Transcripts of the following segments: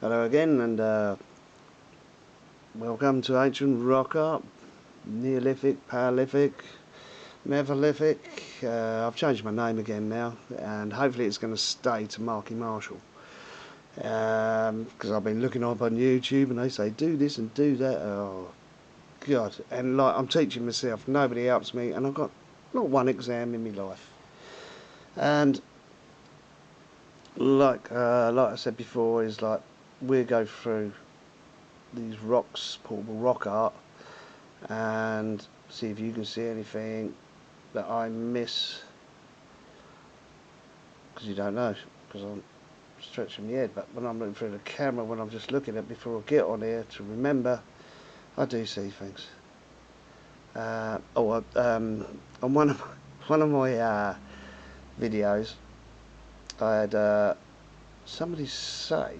Hello again, and welcome to Ancient Rock Art, Neolithic, Paleolithic, Mesolithic. I've changed my name again now, and hopefully it's going to stay to Marky Marshall. Because I've been looking up on YouTube and they say do this and do that. Oh, God. And like I'm teaching myself, nobody helps me, and I've got not one exam in my life. And like I said before, is like we go through these rocks, portable rock art, and see if you can see anything that I miss, because you don't know, because I'm stretching my head, but when I'm looking through the camera, when I'm just looking at it before I get on here to remember, I do see things. On one of my videos, I had somebody say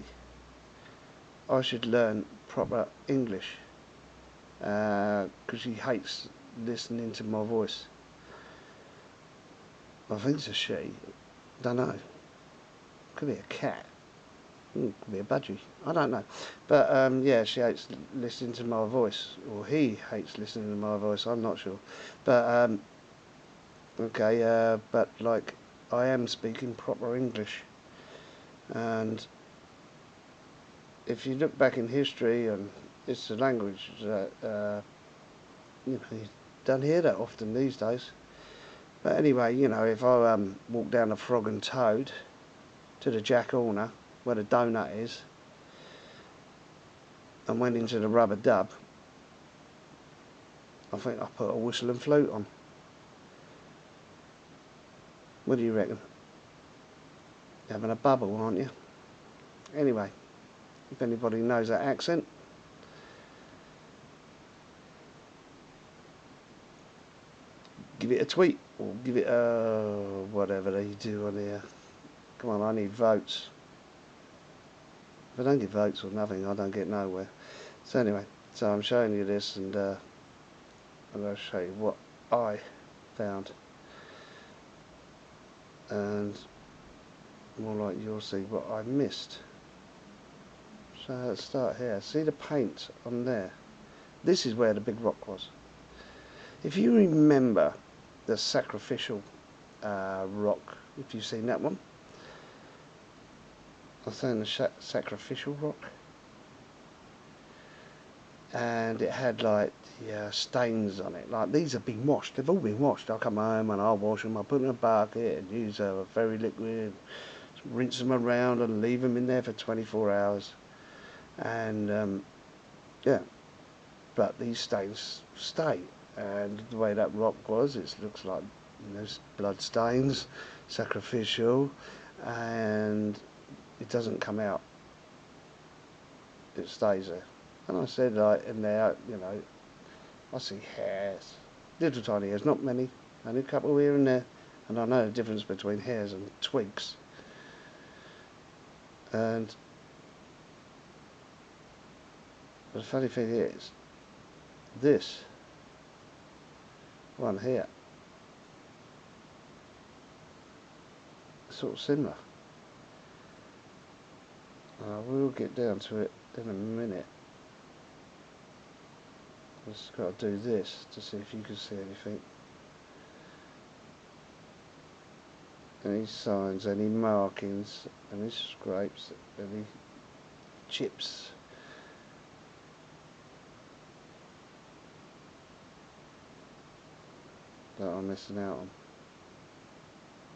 I should learn proper English, because she hates listening to my voice. I think it's a she. Don't know. Could be a cat. Could be a budgie. I don't know. But yeah, she hates listening to my voice, or he hates listening to my voice. I'm not sure. But okay. But like, I am speaking proper English, and if you look back in history, and it's a language that you don't hear that often these days. But anyway, if I walk down the Frog and Toad to the Jack Horner, where the donut is, and went into the Rubber Dub, I think I put a whistle and flute on. What do you reckon? You're having a bubble, aren't you? Anyway, if anybody knows that accent, give it a tweet, or give it a whatever they do on here. Come on, I need votes. If I don't get votes or nothing, I don't get nowhere. So anyway, so I'm showing you this, and I'm going to show you what I found, and more like you'll see what I missed. So let's start here. See the paint on there? This is where the big rock was. If you remember the sacrificial rock, if you've seen that one, I'm saying the sacrificial rock, and it had like stains on it. Like, these have been washed. They've all been washed. I'll come home and I'll wash them. I'll put them in a bucket and use a very liquid, rinse them around and leave them in there for 24 hours. And yeah, but these stains stay. And the way that rock was, it looks like blood stains, sacrificial, and it doesn't come out. It stays there. And I said, like, in there, I see hairs, little tiny hairs, not many, only a couple here and there, and I know the difference between hairs and twigs. And the funny thing is, this one here, sort of similar. We'll get down to it in a minute. Just got to do this to see if you can see anything. Any signs, any markings, any scrapes, any chips. That I'm missing out on.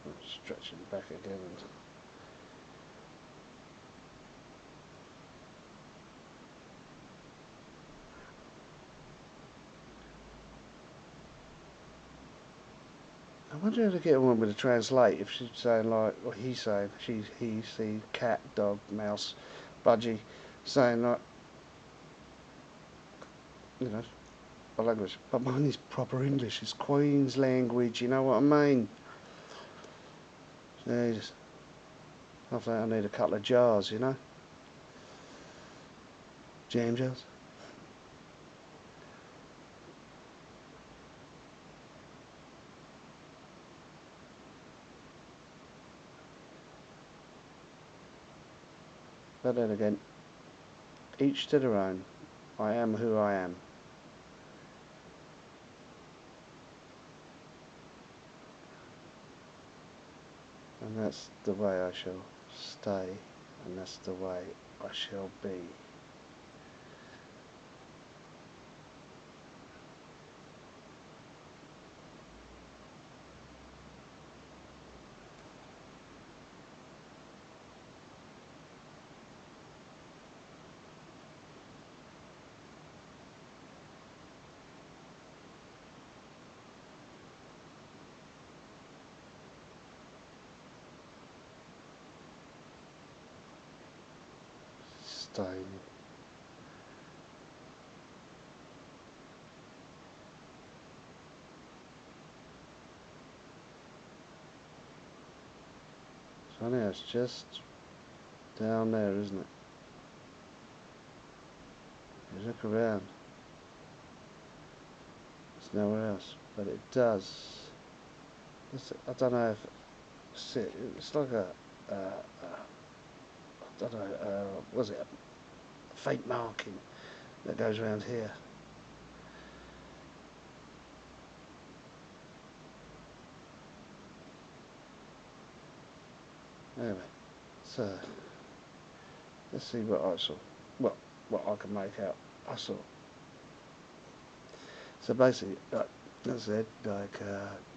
I'm stretching back again. I wonder how to get on with the translate, if she's saying like what he's saying, he, she, cat, dog, mouse, budgie, saying like, my language. But mine is proper English, it's Queen's language, you know what I mean? Jeez. I think I need a couple of jars, jam jars. But then again, Each to their own. I am who I am. And that's the way I shall stay, and that's the way I shall be. Staying. So now it's just down there, isn't it? You look around, there's nowhere else, but it does. I don't know if it's like I don't know, was it a faint marking that goes around here? Anyway, so let's see what I saw. Well, what I can make out. I saw. So basically, like I said,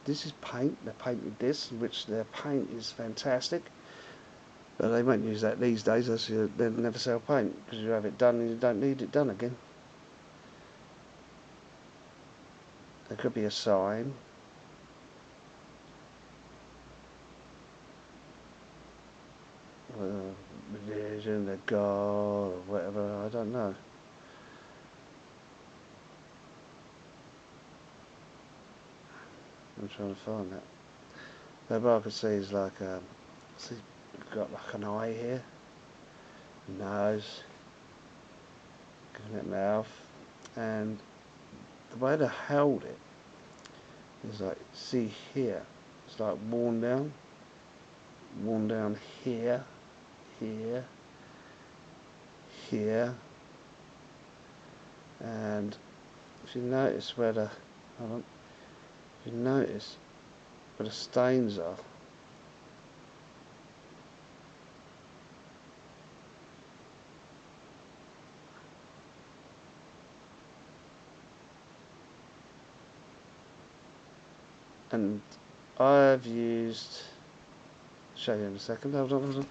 this is paint. They painted this, which their paint is fantastic. But they won't use that these days. They'll never sell paint because you have it done and you don't need it done again. There could be a sign. Religion, the God, or whatever. I don't know. I'm trying to find that. But what I can see is like, see, you've got like an eye here, nose, giving it mouth, and the way they held it is like, see here, it's like worn down here, here, here, and if you notice where the, hold on, if you notice where the stains are, and I've used, show you in a second, hold on.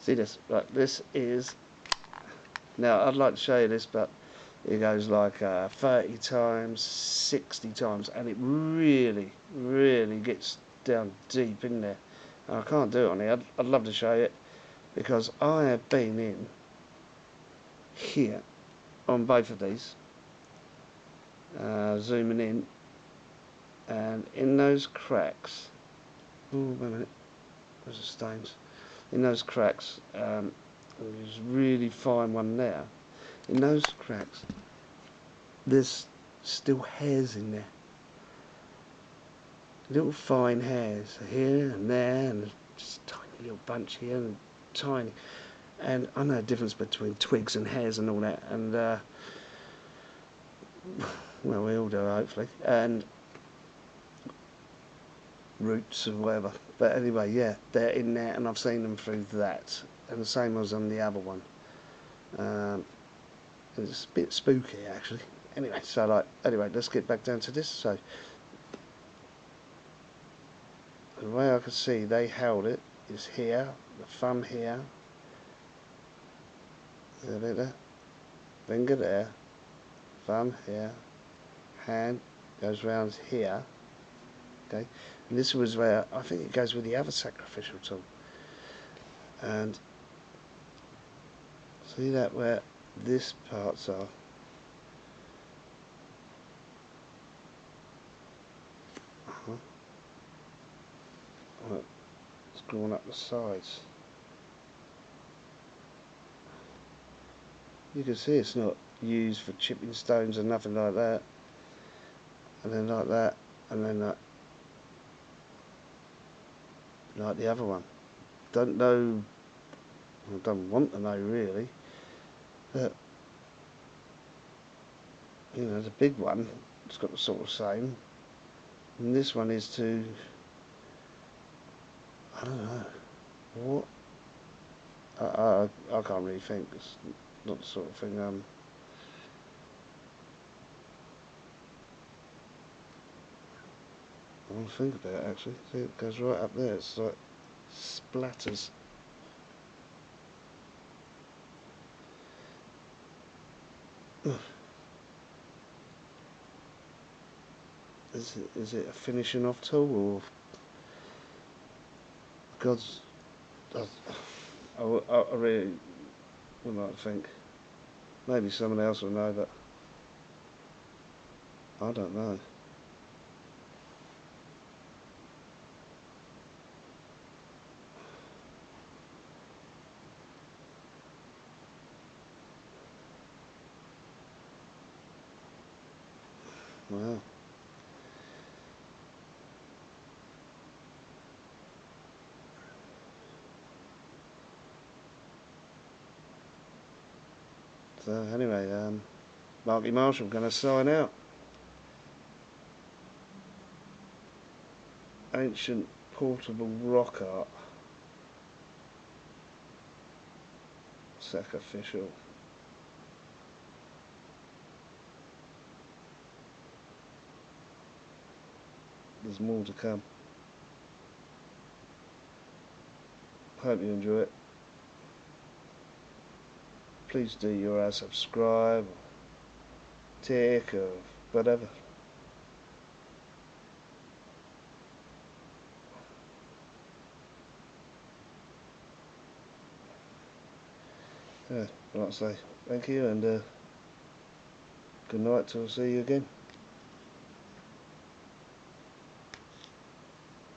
See this, right, this is, now I'd like to show you this, but it goes like 30 times, 60 times, and it really, really gets down deep in there. And I can't do it on here. I'd love to show you it, because I have been in here on both of these, zooming in, and in those cracks, oh wait a minute, there's the stains, in those cracks, there's a really fine one there, in those cracks there's still hairs in there, little fine hairs here and there, and just a tiny little bunch here and tiny, and I know the difference between twigs and hairs and all that, and well, we all do hopefully, and roots or whatever, but anyway, yeah, they're in there and I've seen them through that, and the same was on the other one. It's a bit spooky actually. Anyway, so like, anyway, let's get back down to this. So the way I can see they held it is here, the thumb here, there, finger there, thumb here, hand goes round here, okay, and this was where I think it goes with the other sacrificial tool, and see that where this parts are, well, it's drawn up the sides. You can see it's not used for chipping stones or nothing like that, and then like that, and then like the other one. Don't know, I don't want to know really, but You know, the big one, it's got the sort of same. And this one is to, I don't know, what? I can't really think. It's not the sort of thing. I want to think about it actually. See, it goes right up there. It's like splatters. Is it a finishing off tool or God's? I really would like to think. Maybe someone else will know, but I don't know. Wow. So anyway, Marky Marshall, I'm going to sign out. Ancient portable rock art. Sacrificial. There's more to come. Hope you enjoy it. Please do your subscribe, or tick, or whatever. Yeah, I'd like to say thank you and good night till I see you again.